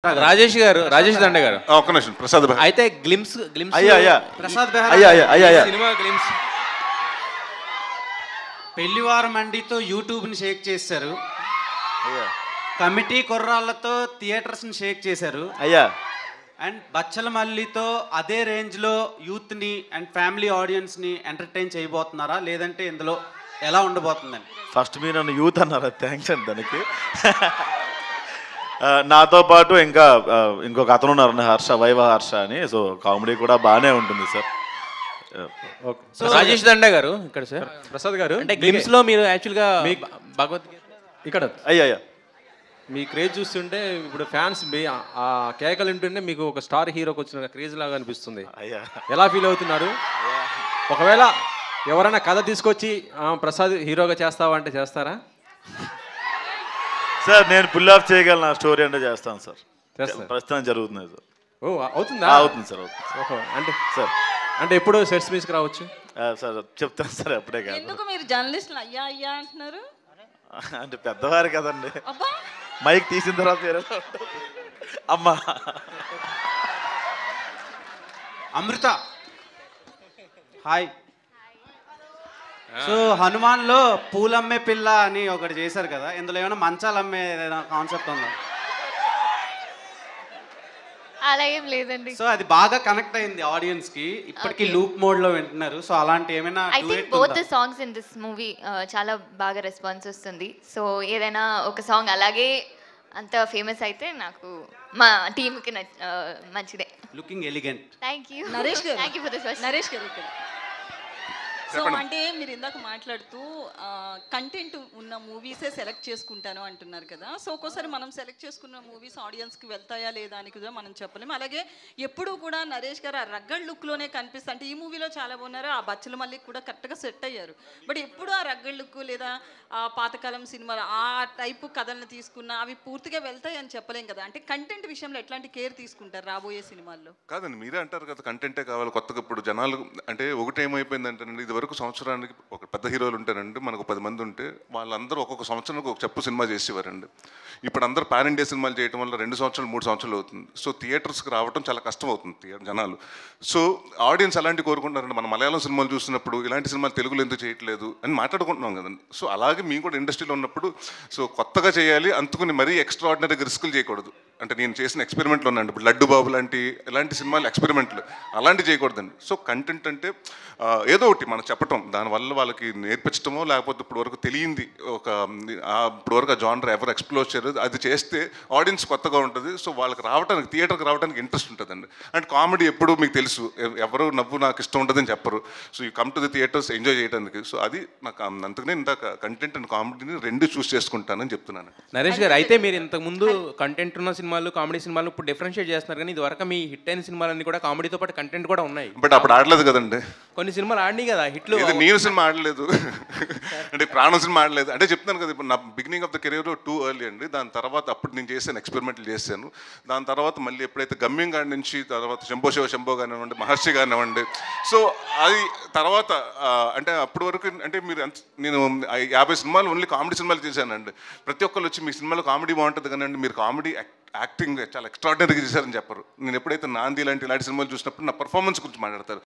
రాజేష్ దండ గారు ఒక్క నిమిషం ప్రసాద్ భాయ్ అయితే glimpse Prasad cinema glimpse పెళ్లివారం మండితో యూట్యూబ్ని Sheikh చేశారు. కమిటీ కుర్రాళ్ళతో థియేటర్స్ని షేక్ చేశారు. అండ్ బచ్చల మల్లితో అదే రేంజ్లో యూత్ని అండ్ ఫ్యామిలీ ఆడియన్స్ని ఎంటర్టైన్ చేయబోతున్నారా, లేదంటే ఇందులో ఎలా ఉండబోతుందని? ఫస్ట్ మీరు నన్ను యూత్ అన్నారా, థ్యాంక్స్ అండి దానికి. నాతో పాటు ఇంకొక అతను ఉన్నారు, వైవ హర్ష అని. సో కామెడీ కూడా బాగానే ఉంటుంది సార్. రాజేష్ దండ గారు ఇక్కడ సార్, ప్రసాద్ గారు అంటే గ్లిమ్స్ లో మీరు యాక్చువల్గా భగవద్గీత ఇక్కడ అయ్యా మీ క్రేజ్ చూస్తుంటే ఇప్పుడు ఫ్యాన్స్ ఆ కేకలు వింటుంటే మీకు ఒక స్టార్ హీరోకి వచ్చిన క్రేజ్ లాగా అనిపిస్తుంది. అయ్యా ఎలా ఫీల్ అవుతున్నారు? ఒకవేళ ఎవరైనా కథ తీసుకొచ్చి ప్రసాద్ హీరోగా చేస్తావా అంటే చేస్తారా? సార్ నేను పుల్ ఆఫ్ చేయగలను, నా స్టోరీ అంటే చేస్తాను సార్. ప్రస్తుతం జరుగుతుంది సార్. ఓ అవుతుందా? అవుతుంది సార్, అవుతుంది. ఓహో, అంటే సార్ అంటే ఎప్పుడు సెట్స్ మీస్కి రావచ్చు సార్ చెప్తాను సార్, అప్పుడే కాదు. ఎందుకు మీరు జర్నలిస్టులు అయ్యా అయ్యా అంటున్నారు? అంటే పెద్దవారు కదండి, అబ్బా మైక్ తీసిన తర్వాత వేరే అమ్మా. అమృత హాయ్. సో హనుమాన్లో పూలమ్మే పిల్ల అని ఒకటి చేశారు కదా, ఇందులో ఏమైనా మంచాలు అమ్మే కాన్సెప్ట్ ఉందా? అలా ఏం లేదండి. సో అది బాగా కనెక్ట్ అయింది ఆడియన్స్ కి, ఇప్పటికీ లూప్ మోడ్ లో వింటున్నారు. సో అలాంటి ఏమైనా I think both the songs in this movie చాలా బాగా రెస్పాన్స్ వస్తుంది. సో ఏదైనా ఒక సాంగ్ అలాగే అంత ఫేమస్ అయితే నాకు మా టీంకి మంచిదే. Looking elegant. Thank you Naresh garu, thank you for this question. Naresh garu ఇక్కడ. సో అంటే మీరు ఇందాక మాట్లాడుతూ కంటెంట్ ఉన్న మూవీసే సెలెక్ట్ చేసుకుంటాను అంటున్నారు కదా. సో ఒక్కోసారి మనం సెలెక్ట్ చేసుకున్న మూవీస్ ఆడియన్స్కి వెళ్తాయా లేదా అని కూడా మనం చెప్పలేము. అలాగే ఎప్పుడూ కూడా నరేష్ గారు ఆ రగ్గడ్ లుక్లోనే కనిపిస్తుంది. అంటే ఈ మూవీలో చాలా బాగున్నారు, ఆ బచ్చల మల్లికి కూడా కరెక్ట్గా సెట్ అయ్యారు. బట్ ఎప్పుడు ఆ రగ్గడ్ లుక్ లేదా ఆ పాతకాలం సినిమాలు ఆ టైపు కథలను తీసుకున్న అవి పూర్తిగా వెళ్తాయి అని చెప్పలేం కదా. అంటే కంటెంట్ విషయంలో ఎట్లాంటి కేర్ తీసుకుంటారు రాబోయే సినిమాల్లో? కాదండి, మీరే అంటారు కదా కంటెంటే కావాలి కొత్తగా. ఇప్పుడు జనాలు అంటే ఒకటి ఏమైపోయిందంటే, ఇది వరకు సంవత్సరానికి ఒక పెద్ద హీరోలు ఉంటారండి, మనకు 10 మంది ఉంటే వాళ్ళందరూ ఒక్కొక్క సంవత్సరానికి ఒక చెప్పు సినిమా చేసేవారండి. ఇప్పుడు అందరూ పాన్ ఇండియా సినిమాలు చేయడం వల్ల 2 సంవత్సరాలు 3 సంవత్సరాలు అవుతుంది. సో థియేటర్స్కి రావడం చాలా కష్టం అవుతుంది జనాలు. సో ఆడియన్స్ అలాంటి కోరుకుంటారండి. మన మలయాళం సినిమాలు చూసినప్పుడు ఇలాంటి సినిమాలు తెలుగులో ఎందుకు చేయట్లేదు అని మాట్లాడుకుంటున్నాం కదండి. సో అలాగే మేము కూడా ఇండస్ట్రీలో ఉన్నప్పుడు సో కొత్తగా చేయాలి, అందుకుని మరీ ఎక్స్ట్రాడినరీగా రిస్కులు చేయకూడదు. అంటే నేను చేసిన ఎక్స్పెరిమెంట్లు ఉన్నాయండి, ఇప్పుడు లడ్డు బాబు ఇలాంటి సినిమాలు ఎక్స్పెరిమెంట్లు అలాంటివి చేయకూడదండి. సో కంటెంట్ అంటే ఏదో ఒకటి మనం చెప్పటం, దానివల్ల వాళ్ళకి నేర్పించటమో లేకపోతే ఇప్పుడు వరకు తెలియంది ఇప్పుడు వరకు ఆ జానర్ ఎవరు ఎక్స్ప్లోర్ చేయరు, అది చేస్తే ఆడియన్స్ కొత్తగా ఉంటుంది. సో వాళ్ళకి థియేటర్కి రావడానికి ఇంట్రెస్ట్ ఉంటుందండి. అండ్ కామెడీ ఎప్పుడు మీకు తెలుసు, ఎవరు నవ్వు నాకు ఇష్టం ఉంటుందని చెప్పరు. So you come to the theatres enjoy చేయడానికి. సో అది నాకు అందుకనే ఇందాక కంటెంట్ అండ్ కామెడీని 2 చూస్ చేసుకుంటానని చెప్తున్నాను. నరేష్ గారు, అయితే మీరు ఇంతకుముందు కంటెంట్ ఉన్న సినిమాలు కామెడీ సినిమాలు ఇప్పుడు డిఫరెన్షియేట్ చేస్తున్నారు, కానీ ఇది వరకు మీ హిట్ అయిన సినిమాలన్నీ కూడా కామెడీతో పాటు కంటెంట్ కూడా ఉన్నాయి. బట్ అప్పుడు ఆడలేదు కదండి, కొన్ని సినిమాలు ఆడినాయి కదా హిట్లు. నేను సినిమా ఆడలేదు అంటే ప్రాణం సినిమా ఆడలేదు అంటే చెప్తాను కదా. ఇప్పుడు నా beginning of the career too early అండి. దాని తర్వాత అప్పుడు నేను చేశాను, ఎక్స్పెరిమెంట్లు చేశాను. దాని తర్వాత మళ్ళీ ఎప్పుడైతే గమ్యం గారి నుంచి తర్వాత శంభో కానివ్వండి, మహర్షి కానివ్వండి. సో అది తర్వాత అంటే అప్పటి వరకు అంటే నేను 50 సినిమాలు ఓన్లీ కామెడీ సినిమాలు చేశానండి. ప్రతి ఒక్కరు వచ్చి మీ సినిమాలో కామెడీ బాగుంటుంది కానీ మీరు కామెడీ యాక్టింగ్ చాలా ఎక్స్ట్రాడినరీగా చేశారని చెప్పరు. నేను ఎప్పుడైతే నాంది ఇలాంటి సినిమాలు చూసినప్పుడు నా పర్ఫార్మెన్స్ గురించి మాట్లాడతారు.